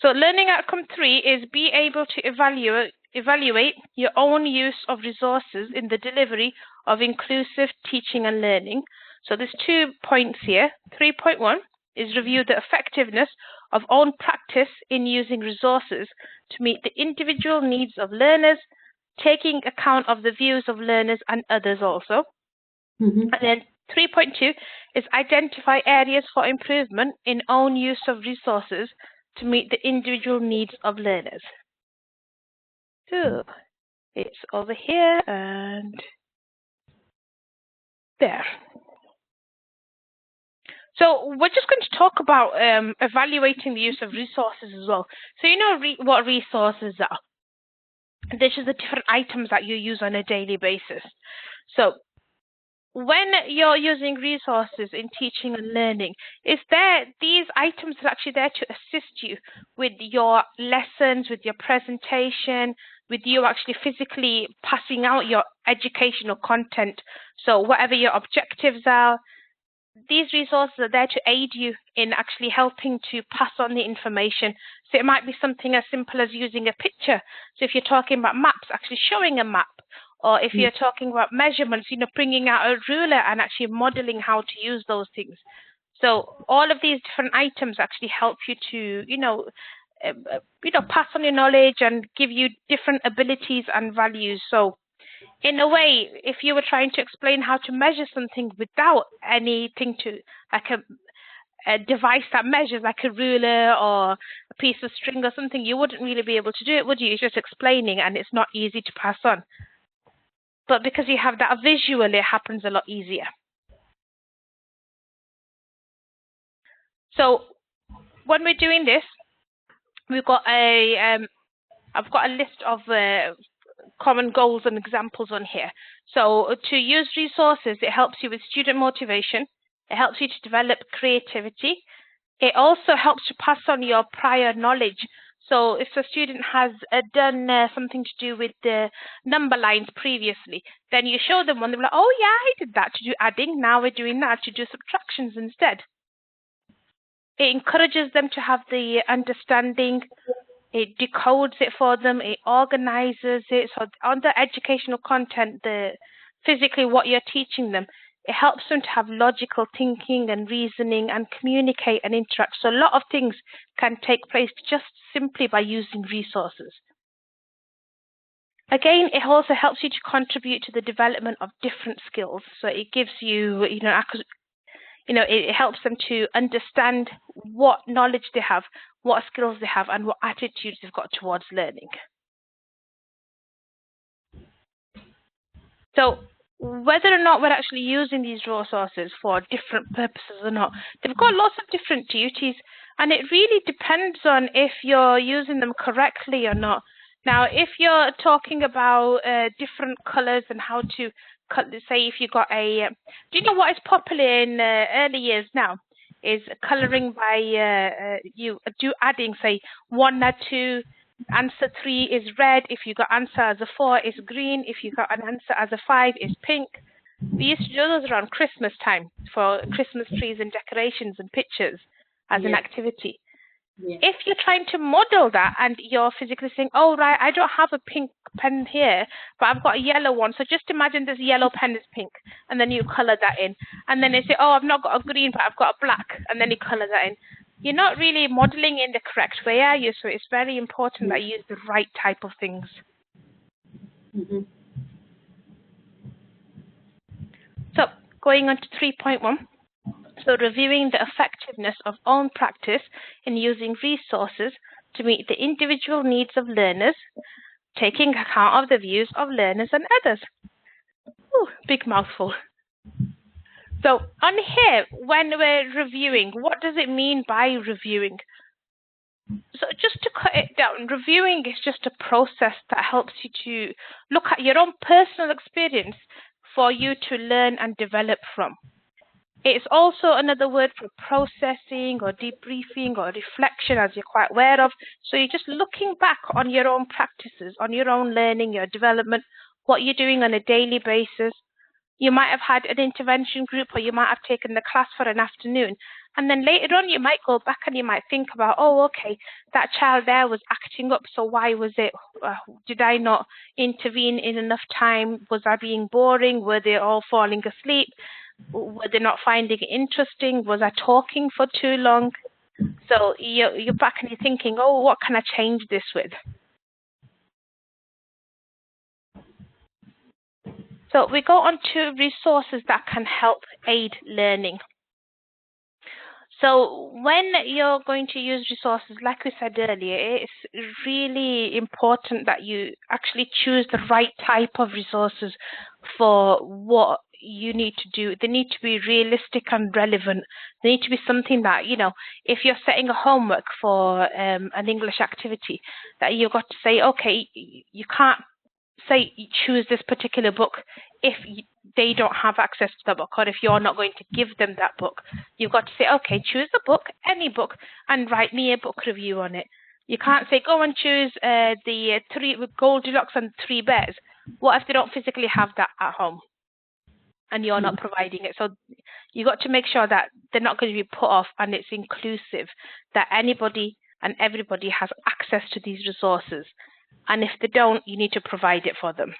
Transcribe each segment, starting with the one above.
So learning outcome 3 is be able to evaluate your own use of resources in the delivery of inclusive teaching and learning. So there's 2 points here. 3.1 is review the effectiveness of own practice in using resources to meet the individual needs of learners, taking account of the views of learners and others also. And then 3.2 is identify areas for improvement in own use of resources to meet the individual needs of learners. So it's over here and there. So we're just going to talk about evaluating the use of resources as well. So you know what resources are. This is the different items that you use on a daily basis. So when you're using resources in teaching and learning, these items are actually there to assist you with your lessons, with your presentation, with you actually physically passing out your educational content. So whatever your objectives are, these resources are there to aid you in actually helping to pass on the information. So it might be something as simple as using a picture. So if you're talking about maps, actually showing a map. Or if you're talking about measurements, bringing out a ruler and actually modeling how to use those things. So all of these different items actually help you to, pass on your knowledge and give you different abilities and values. So in a way, if you were trying to explain how to measure something without anything to, like a device that measures, like a ruler or a piece of string or something, you wouldn't really be able to do it, would you? It's just explaining and it's not easy to pass on. But because you have that visual, it happens a lot easier. So when we're doing this, we've got I've got a list of common goals and examples on here. So to use resources, it helps you with student motivation. It helps you to develop creativity. It also helps to pass on your prior knowledge. So if a student has done something to do with the number lines previously, then you show them one, they're like, oh yeah, I did that to do adding. Now we're doing that to do subtractions instead. It encourages them to have the understanding. It decodes it for them. It organizes it. So on the educational content, physically what you're teaching them, it helps them to have logical thinking and reasoning and communicate and interact. So a lot of things can take place just simply by using resources. Again, it also helps you to contribute to the development of different skills. So it gives you, it helps them to understand what knowledge they have, what skills they have, and what attitudes they've got towards learning. So whether or not we're actually using these resources for different purposes or not, they've got lots of different duties, and it really depends on if you're using them correctly or not. Now, if you're talking about different colors and how to say if you got a, do you know what is popular in early years now? Is coloring by you do adding, say 1 or 2. Answer 3 is red. If you got answer as a 4, it's green. If you got an answer as a 5, it's pink. We used to do those around Christmas time for Christmas trees and decorations and pictures as an activity. Yeah. If you're trying to model that and you're physically saying, oh, right, I don't have a pink pen here, but I've got a yellow one. So just imagine this yellow pen is pink, and then you color that in. And then they say, oh, I've not got a green, but I've got a black, and then you color that in. You're not really modeling in the correct way, are you? So it's very important that you use the right type of things. So going on to 3.1. So reviewing the effectiveness of own practice in using resources to meet the individual needs of learners, taking account of the views of learners and others. Ooh, big mouthful. So on here, when we're reviewing, what does it mean by reviewing? So just to cut it down, reviewing is just a process that helps you to look at your own personal experience for you to learn and develop from. It's also another word for processing or debriefing or reflection, as you're quite aware of. So you're just looking back on your own practices, on your own learning, your development, what you're doing on a daily basis. You might have had an intervention group, or you might have taken the class for an afternoon, And then later on, you might go back and you might think about, oh, okay, that child there was acting up. So why was it? Did I not intervene in enough time? Was I being boring? Were they all falling asleep? Were they not finding it interesting? Was I talking for too long? So you're back and you're thinking, oh, what can I change this with? So we go on to resources that can help aid learning. So when you're going to use resources, like we said earlier, it's really important that you actually choose the right type of resources for what you need to do. They need to be realistic and relevant. They need to be something that, you know, if you're setting a homework for an English activity, that you've got to say, okay, you can't say you choose this particular book if they don't have access to the book, or if you're not going to give them that book. You've got to say, okay, choose a book, any book, and write me a book review on it. You can't say, go and choose the Goldilocks and Three Bears. What if they don't physically have that at home and you're not providing it? So you've got to make sure that they're not going to be put off and it's inclusive, that anybody and everybody has access to these resources. And if they don't, you need to provide it for them.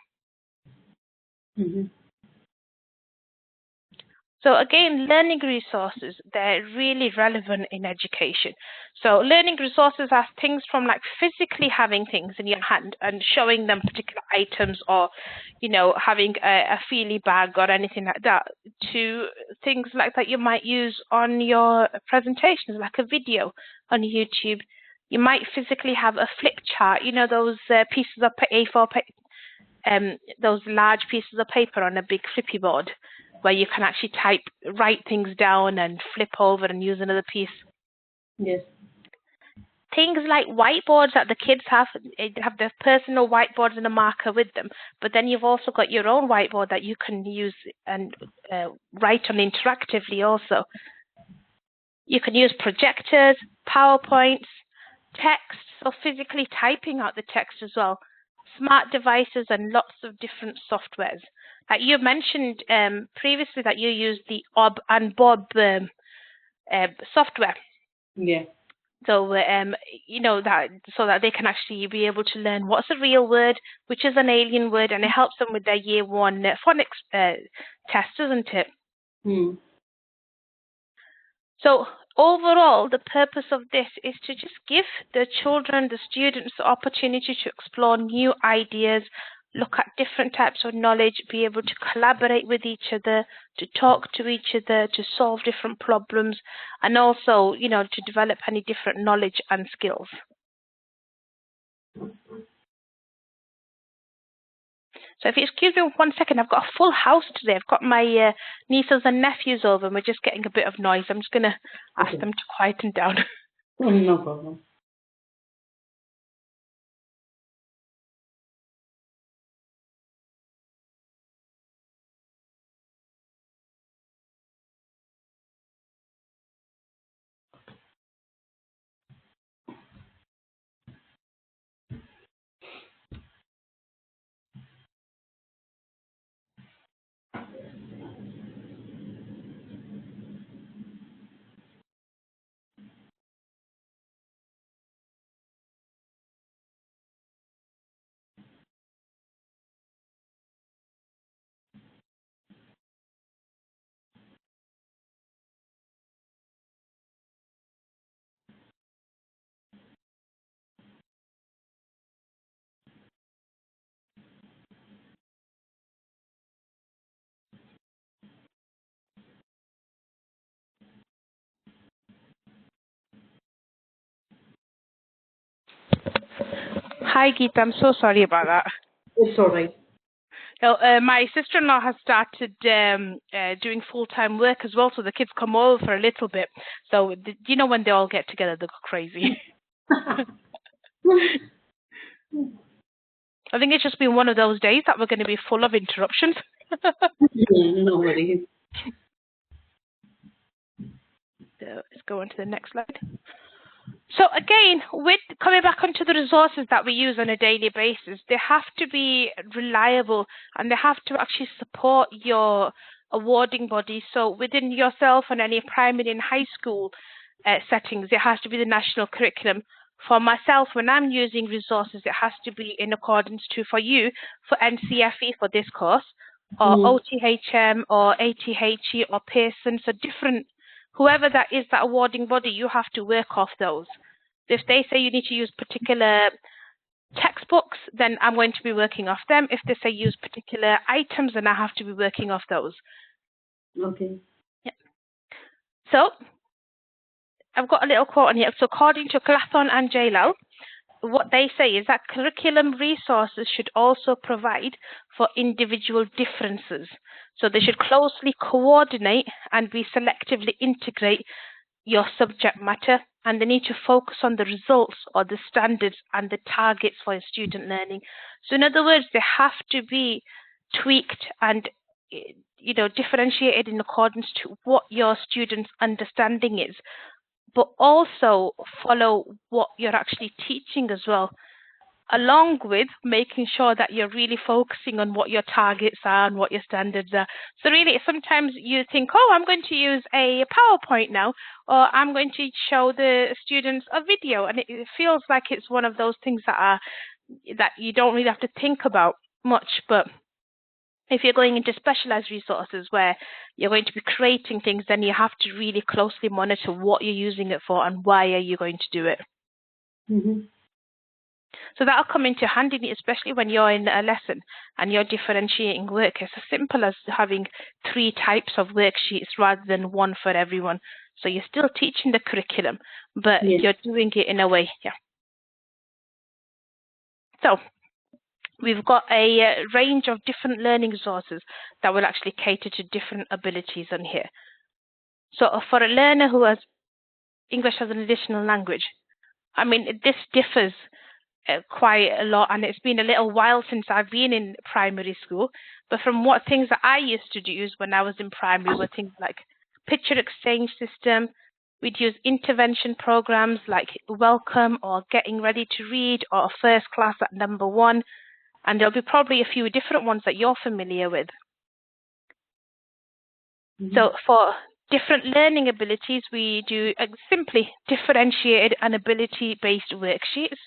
So again, learning resources, they're really relevant in education. So learning resources are things from like physically having things in your hand and showing them particular items, or, you know, having a feely bag or anything like that, to things like that you might use on your presentations, like a video on YouTube. You might physically have a flip chart, you know, those pieces of A4 those large pieces of paper on a big flippy board, where you can actually write things down and flip over and use another piece. Yes. Things like whiteboards that the kids have their personal whiteboards and a marker with them, but then you've also got your own whiteboard that you can use and write on interactively also. You can use projectors, PowerPoints, text, so physically typing out the text as well, smart devices, and lots of different softwares. Like you mentioned previously that you use the OB and BOB software. Yeah. So, you know, that so that they can actually be able to learn what's a real word, which is an alien word, and it helps them with their year 1 phonics test, isn't it? So overall, the purpose of this is to just give the children, the students, the opportunity to explore new ideas, look at different types of knowledge, be able to collaborate with each other, to talk to each other, to solve different problems, and also, you know, to develop any different knowledge and skills. So if you excuse me 1 second, I've got a full house today. I've got my nieces and nephews over, and we're just getting a bit of noise. I'm just going to ask them to quieten down. No problem. Hi, Geeta. I'm so sorry about that. It's all right. So, my sister-in-law has started doing full-time work as well, so the kids come over for a little bit. So, you know, when they all get together, they go crazy. I think it's just been one of those days that we're going to be full of interruptions. No worries. So let's go on to the next slide. So again, with coming back onto the resources that we use on a daily basis, they have to be reliable and they have to actually support your awarding body. So within yourself and any primary and high school settings, it has to be the national curriculum. For myself, when I'm using resources, it has to be in accordance to, for you, for NCFE for this course, or OTHM or ATHE or Pearson, so different, whoever that is, that awarding body, you have to work off those. If they say you need to use particular textbooks, then I'm going to be working off them. If they say use particular items, then I have to be working off those. Okay. Yeah. So I've got a little quote on here. So according to Clathon and JLL, what they say is that curriculum resources should also provide for individual differences. So they should closely coordinate and be selectively integrate your subject matter, and they need to focus on the results or the standards and the targets for your student learning. So in other words, they have to be tweaked and differentiated in accordance to what your students' understanding is, but also follow what you're actually teaching as well, along with making sure that you're really focusing on what your targets are and what your standards are. So really, sometimes you think, oh, I'm going to use a PowerPoint now, or I'm going to show the students a video, and it feels like it's one of those things that you don't really have to think about much. But if you're going into specialized resources where you're going to be creating things, then you have to really closely monitor what you're using it for and why are you going to do it. So that'll come into handy, especially when you're in a lesson and you're differentiating work. It's as simple as having 3 types of worksheets rather than one for everyone. So you're still teaching the curriculum, but you're doing it in a way. Yeah. So we've got a range of different learning resources that will actually cater to different abilities on here. So for a learner who has English as an additional language, I mean, this differs quite a lot, and it's been a little while since I've been in primary school, but from what things that I used to use when I was in primary were things like picture exchange system. We'd use intervention programs like Welcome or Getting Ready to Read or First Class at Number 1, and there'll be probably a few different ones that you're familiar with. So for different learning abilities, we do simply differentiated and ability-based worksheets.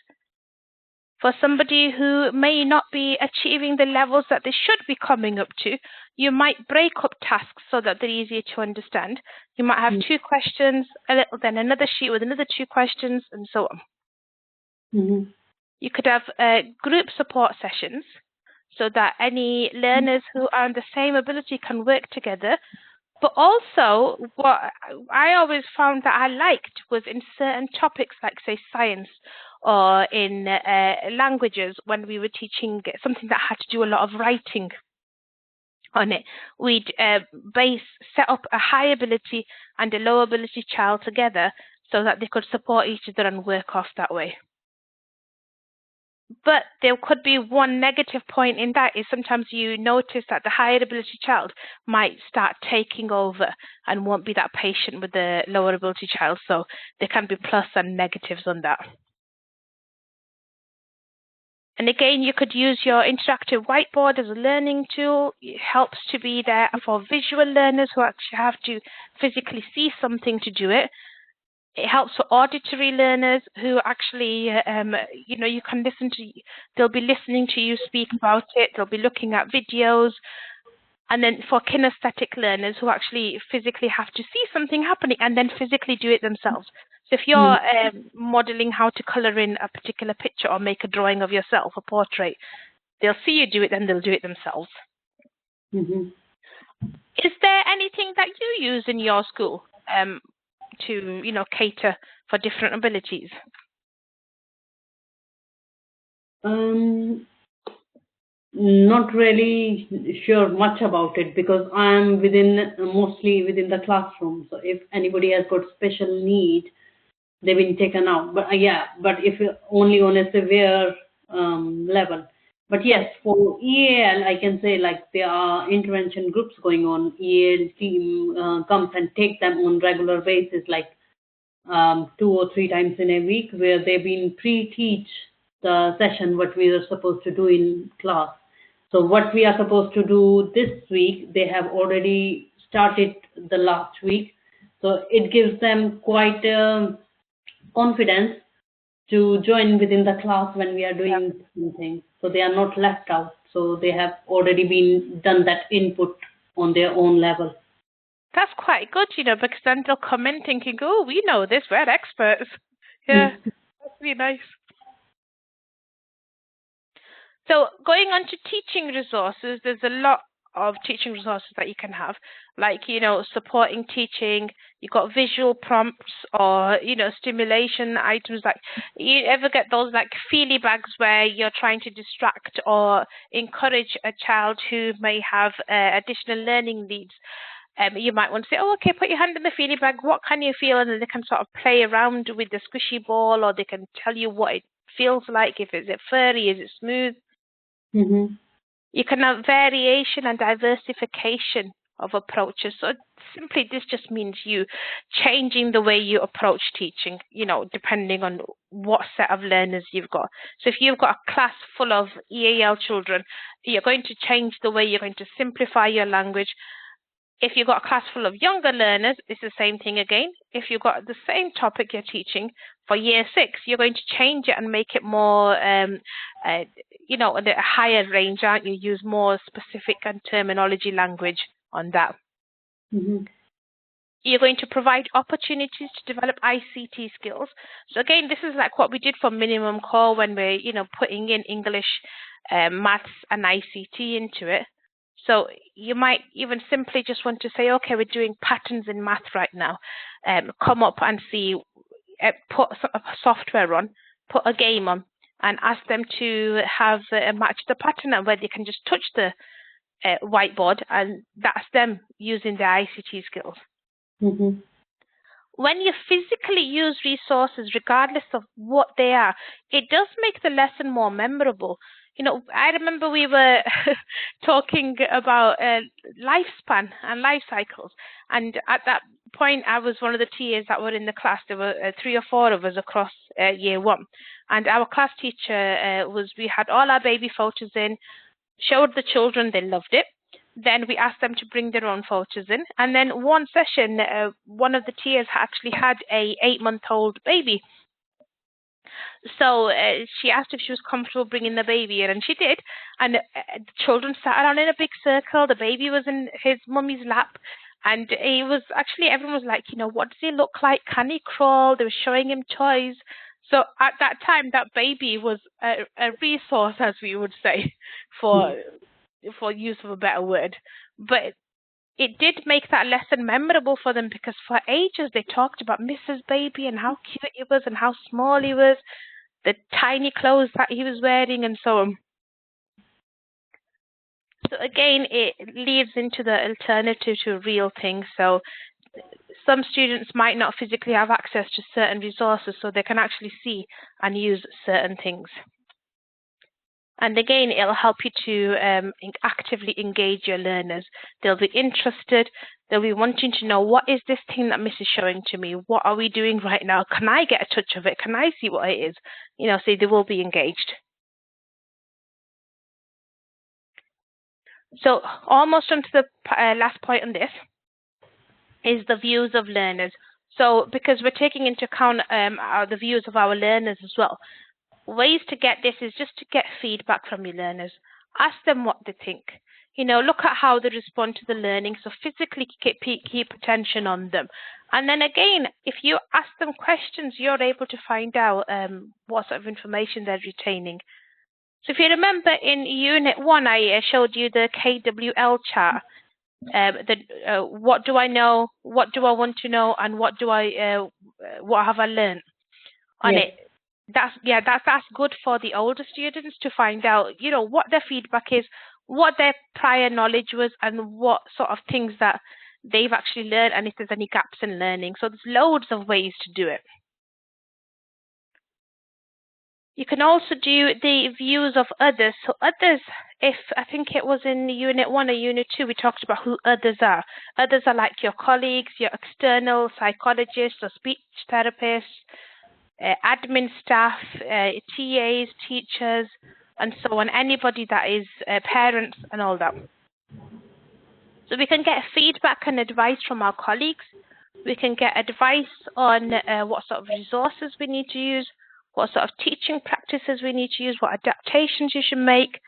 For somebody who may not be achieving the levels that they should be coming up to, you might break up tasks so that they're easier to understand. You might have 2 questions, then another sheet with another 2 questions, and so on. You could have group support sessions so that any learners who are on the same ability can work together. But also, what I always found that I liked was in certain topics, like, say, science, or in languages, when we were teaching something that had to do a lot of writing on it, we'd set up a high ability and a low ability child together so that they could support each other and work off that way. But there could be one negative point in that is sometimes you notice that the higher ability child might start taking over and won't be that patient with the lower ability child. So there can be plus and negatives on that. And again, you could use your interactive whiteboard as a learning tool. It helps to be there for visual learners who actually have to physically see something to do it. It helps for auditory learners who actually, you can listen to, they'll be listening to you speak about it, they'll be looking at videos. And then for kinesthetic learners who actually physically have to see something happening and then physically do it themselves. So if you're modeling how to color in a particular picture or make a drawing of yourself, a portrait, they'll see you do it and they'll do it themselves. Is there anything that you use in your school to, cater for different abilities? Not really sure much about it because I'm mostly within the classroom. So if anybody has got special need, they've been taken out. But but if only on a severe level. But yes, for EAL, I can say like there are intervention groups going on. EAL team comes and take them on regular basis, like 2 or 3 times in a week, where they've been pre-teach the session what we are supposed to do in class. So what we are supposed to do this week, they have already started the last week. So it gives them quite confidence to join within the class when we are doing something. So they are not left out. So they have already been done that input on their own level. That's quite good, because then they'll come in thinking, oh, we know this, we're experts. Yeah, that's really nice. So going on to teaching resources, there's a lot of teaching resources that you can have, like, supporting teaching. You've got visual prompts or, stimulation items. Like, you ever get those like feely bags where you're trying to distract or encourage a child who may have additional learning needs? You might want to say, oh, okay, put your hand in the feely bag. What can you feel? And then they can sort of play around with the squishy ball, or they can tell you what it feels like. Is it furry? Is it smooth? Mm-hmm. You can have variation and diversification of approaches. So simply this just means you changing the way you approach teaching, depending on what set of learners you've got. So if you've got a class full of EAL children, you're going to change the way you're going to simplify your language. If you've got a class full of younger learners, it's the same thing again. If you've got the same topic you're teaching for year 6, you're going to change it and make it more, a higher range, aren't you? Use more specific and terminology language on that. Mm-hmm. You're going to provide opportunities to develop ICT skills. So again, this is like what we did for minimum core when we're, putting in English, maths and ICT into it. So you might even simply just want to say, okay, we're doing patterns in math right now. Come up and see, put a software on, put a game on, and ask them to have match the pattern, and where they can just touch the whiteboard, and that's them using their ICT skills. Mm-hmm. When you physically use resources, regardless of what they are, it does make the lesson more memorable. I remember we were talking about lifespan and life cycles. And at that point, I was one of the TAs that were in the class. There were 3 or 4 of us across year 1. And our class teacher we had all our baby photos in, showed the children, they loved it. Then we asked them to bring their own photos in. And then one session, one of the TAs actually had a 8-month-old baby. So she asked if she was comfortable bringing the baby in, and she did. And the children sat around in a big circle. The baby was in his mummy's lap. And he was actually, everyone was like, what does he look like? Can he crawl? They were showing him toys. So at that time, that baby was a resource, as we would say, for use of a better word. But it did make that lesson memorable for them, because for ages they talked about Mrs. Baby and how cute he was and how small he was, the tiny clothes that he was wearing, and so on. So again, it leads into the alternative to real things. So some students might not physically have access to certain resources, so they can actually see and use certain things. And again, it'll help you to actively engage your learners. They'll be interested. They'll be wanting to know, what is this thing that Miss is showing to me? What are we doing right now? Can I get a touch of it? Can I see what it is? So they will be engaged. So almost on to the last point on this is the views of learners. So because we're taking into account the views of our learners as well, ways to get this is just to get feedback from your learners. Ask them what they think. Look at how they respond to the learning. So physically keep attention on them. And then again, if you ask them questions, you're able to find out what sort of information they're retaining. So if you remember in Unit 1, I showed you the KWL chart. What do I know? What do I want to know? And what have I learned on it? That's good for the older students to find out, what their feedback is, what their prior knowledge was, and what sort of things that they've actually learned, and if there's any gaps in learning. So there's loads of ways to do it. You can also do the views of others. So others, I think it was in Unit 1 or Unit 2, we talked about who others are. Others are like your colleagues, your external psychologists or speech therapists, admin staff, TAs, teachers, and so on, anybody that is parents and all that. So we can get feedback and advice from our colleagues. We can get advice on what sort of resources we need to use, what sort of teaching practices we need to use, what adaptations you should make.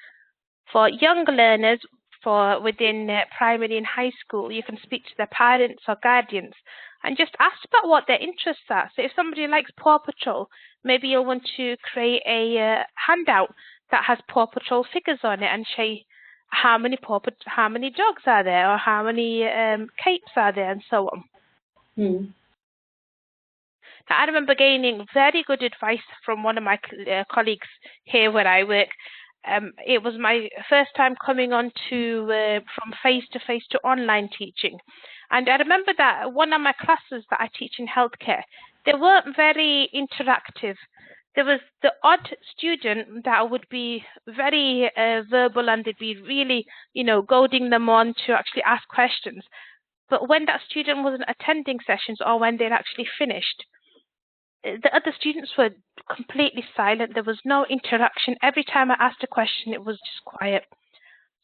For young learners, for within primary and high school, you can speak to their parents or guardians and just ask about what their interests are. So if somebody likes Paw Patrol, maybe you'll want to create a handout that has Paw Patrol figures on it and say how many dogs are there, or how many capes are there, and so on. Now, I remember gaining very good advice from one of my colleagues here where I work. It was my first time coming on to from face-to-face to online teaching. And I remember that one of my classes that I teach in healthcare, they weren't very interactive. There was the odd student that would be very verbal, and they'd be really, goading them on to actually ask questions. But when that student wasn't attending sessions or when they'd actually finished, the other students were completely silent. There was no interaction. Every time I asked a question, it was just quiet.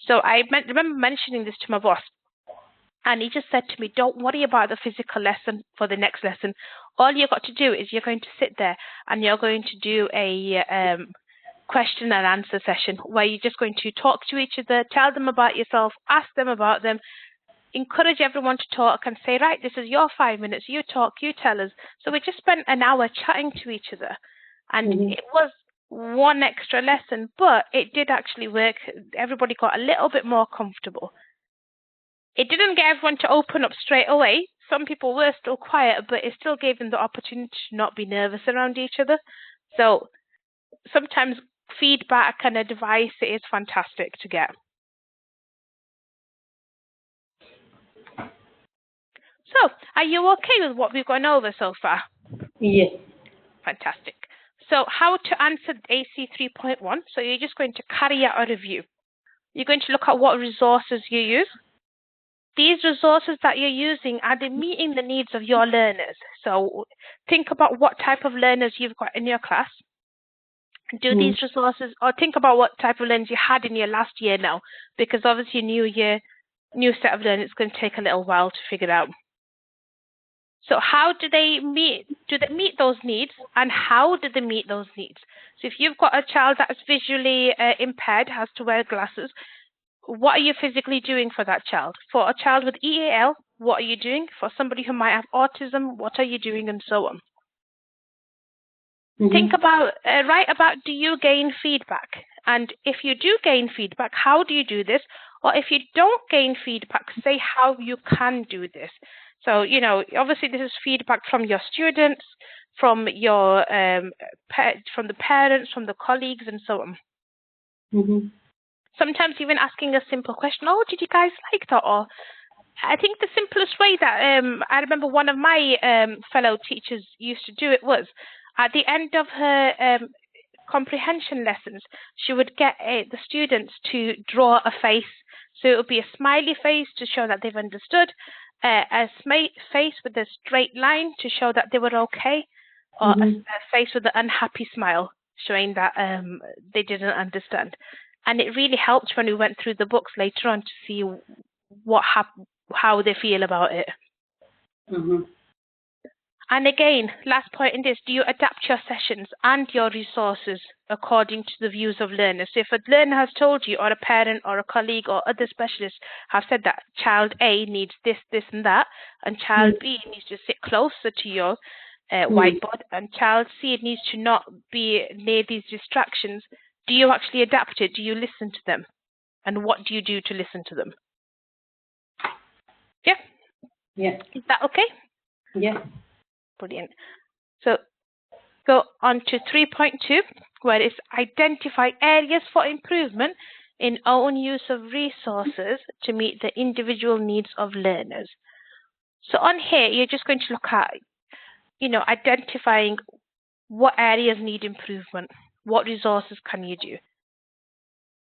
So I remember mentioning this to my boss, and he just said to me, don't worry about the physical lesson for the next lesson. All you've got to do is you're going to sit there and you're going to do a question and answer session where you're just going to talk to each other, tell them about yourself, ask them about them, encourage everyone to talk and say, right, this is your 5 minutes, you talk, you tell us. So we just spent an hour chatting to each other, and it was one extra lesson, but it did actually work. Everybody got a little bit more comfortable. It didn't get everyone to open up straight away. Some people were still quiet, but it still gave them the opportunity to not be nervous around each other. So sometimes feedback and advice is fantastic to get. So, are you okay with what we've gone over so far? Yes. Fantastic. So, how to answer AC 3.1. So, you're just going to carry out a review. You're going to look at what resources you use. These resources that you're using, are they meeting the needs of your learners? So, think about what type of learners you've got in your class. Do these resources, or think about what type of learners you had in your last year now, because obviously new year, new set of learners, it's going to take a little while to figure out. So how do they meet those needs, and how do they meet those needs? So if you've got a child that's visually impaired, has to wear glasses, what are you physically doing for that child? For a child with EAL, what are you doing? For somebody who might have autism, what are you doing, and so on? Think about, write about, do you gain feedback? And if you do gain feedback, how do you do this? Or if you don't gain feedback, say how you can do this. So, obviously this is feedback from your students, from your from the parents, from the colleagues, and so on. Sometimes even asking a simple question, oh, did you guys like that? Or I think the simplest way that I remember one of my fellow teachers used to do it was, at the end of her comprehension lessons, she would get the students to draw a face. So it would be a smiley face to show that they've understood, a face with a straight line to show that they were okay, or a face with an unhappy smile showing that they didn't understand. And it really helped when we went through the books later on to see how they feel about it. And again, last point in this, do you adapt your sessions and your resources according to the views of learners? So if a learner has told you, or a parent or a colleague or other specialists have said that child A needs this, this and that, and child B needs to sit closer to your whiteboard, and child C needs to not be near these distractions, do you actually adapt it? Do you listen to them? And what do you do to listen to them? Yeah? Yeah. Is that okay? Yeah. Brilliant. So go on to 3.2, where it's identify areas for improvement in own use of resources to meet the individual needs of learners. So on here, you're just going to look at, identifying what areas need improvement, what resources can you do.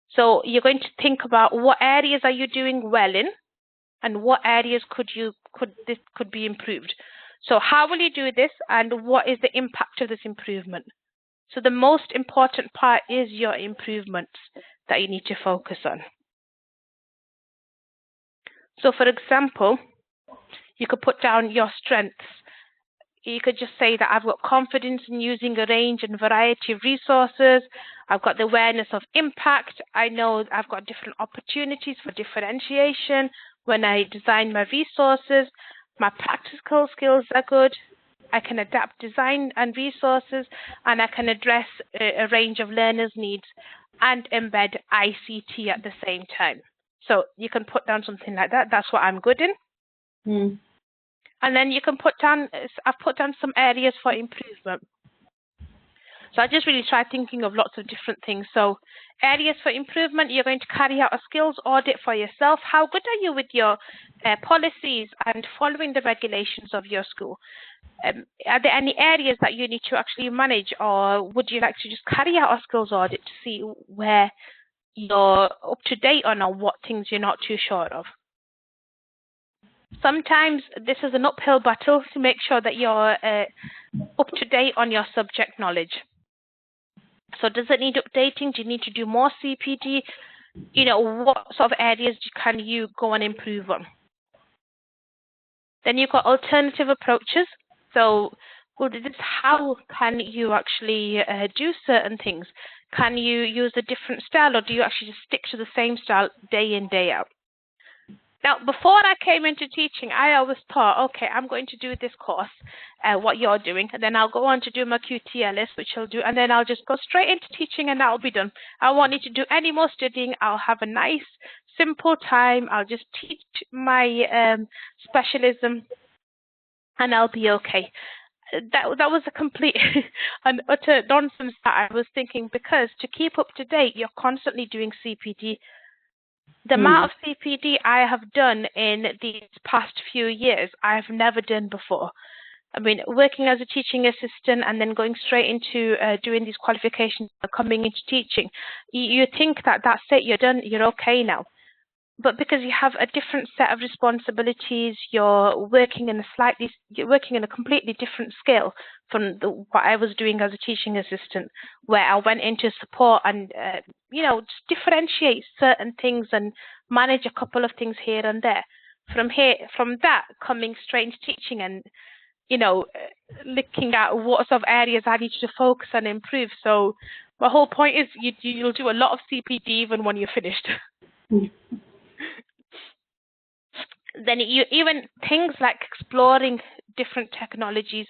So you're going to think about what areas are you doing well in, and what areas could be improved. So how will you do this, and what is the impact of this improvement? So the most important part is your improvements that you need to focus on. So for example, you could put down your strengths. You could just say that I've got confidence in using a range and variety of resources. I've got the awareness of impact. I know I've got different opportunities for differentiation when I design my resources. My practical skills are good. I can adapt design and resources, and I can address a range of learners' needs and embed ICT at the same time. So you can put down something like that. That's what I'm good in. And then you can put down, I've put down some areas for improvement. So I just really tried thinking of lots of different things. So areas for improvement, you're going to carry out a skills audit for yourself. How good are you with your policies and following the regulations of your school? Are there any areas that you need to actually manage, or would you like to just carry out a skills audit to see where you're up to date on or what things you're not too sure of? Sometimes this is an uphill battle to make sure that you're up to date on your subject knowledge. So does it need updating? Do you need to do more CPD? You know, what sort of areas can you go and improve on? Then you've got alternative approaches. So how can you actually do certain things? Can you use a different style, or do you actually just stick to the same style day in, day out? Now, before I came into teaching, I always thought, okay, I'm going to do this course, what you're doing, and then I'll go on to do my QTLS, which I'll do, and then I'll just go straight into teaching and that'll be done. I won't need to do any more studying. I'll have a nice, simple time. I'll just teach my specialism and I'll be okay. That was a complete and utter nonsense that I was thinking, because to keep up to date, you're constantly doing CPD. The amount of CPD I have done in these past few years, I have never done before. I mean, working as a teaching assistant and then going straight into doing these qualifications, coming into teaching, you think that that's it, you're done, you're okay now. But because you have a different set of responsibilities, you're working in a completely different scale from what I was doing as a teaching assistant, where I went into support and just differentiate certain things and manage a couple of things here and there. From that, coming straight into teaching and looking at what sort of areas I need to focus and improve. So my whole point is you'll do a lot of CPD even when you're finished. Then even things like exploring different technologies,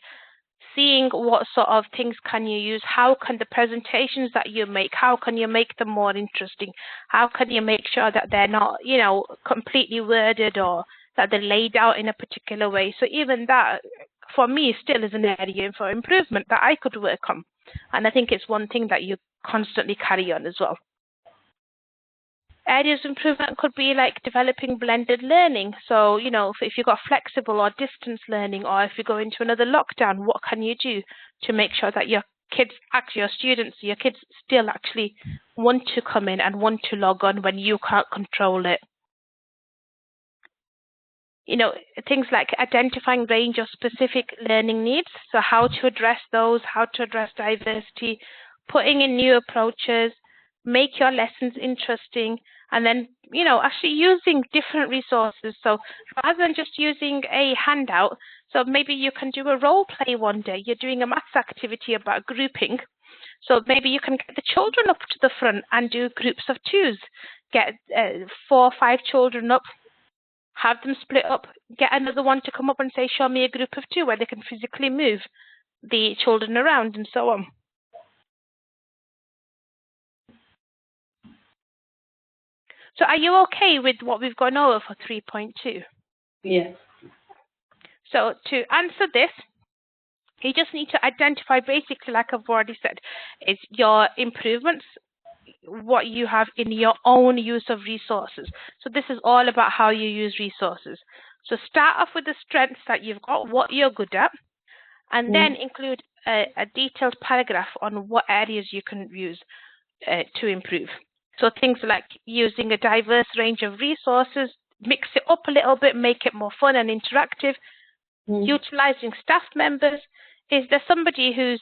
seeing what sort of things can you use, how can the presentations that you make, how can you make them more interesting, how can you make sure that they're not, completely worded or that they're laid out in a particular way. So even that, for me, still is an area for improvement that I could work on. And I think it's one thing that you constantly carry on as well. Areas of improvement could be like developing blended learning. So, if you've got flexible or distance learning, or if you go into another lockdown, what can you do to make sure that your kids, actually your students, your kids still actually want to come in and want to log on when you can't control it? Things like identifying range of specific learning needs. So how to address those, how to address diversity, putting in new approaches, make your lessons interesting, and then, actually using different resources. So rather than just using a handout, so maybe you can do a role play one day. You're doing a maths activity about grouping. So maybe you can get the children up to the front and do groups of twos. Get 4 or 5 children up, have them split up, get another one to come up and say, show me a group of 2, where they can physically move the children around and so on. So are you okay with what we've gone over for 3.2? Yes. So to answer this, you just need to identify, basically, like I've already said, is your improvements, what you have in your own use of resources. So this is all about how you use resources. So start off with the strengths that you've got, what you're good at, and then include a detailed paragraph on what areas you can use to improve. So things like using a diverse range of resources, mix it up a little bit, make it more fun and interactive, utilizing staff members, Is there somebody who's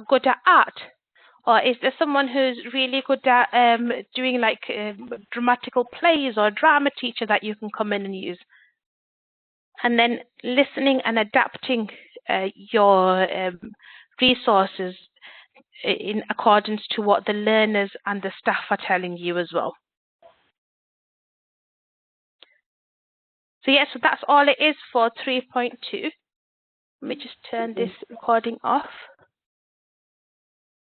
good at art? Or is there someone who's really good at doing like dramatical plays or a drama teacher that you can come in and use? And then listening and adapting your resources in accordance to what the learners and the staff are telling you as well. So yeah, so that's all it is for 3.2. Let me just turn this recording off.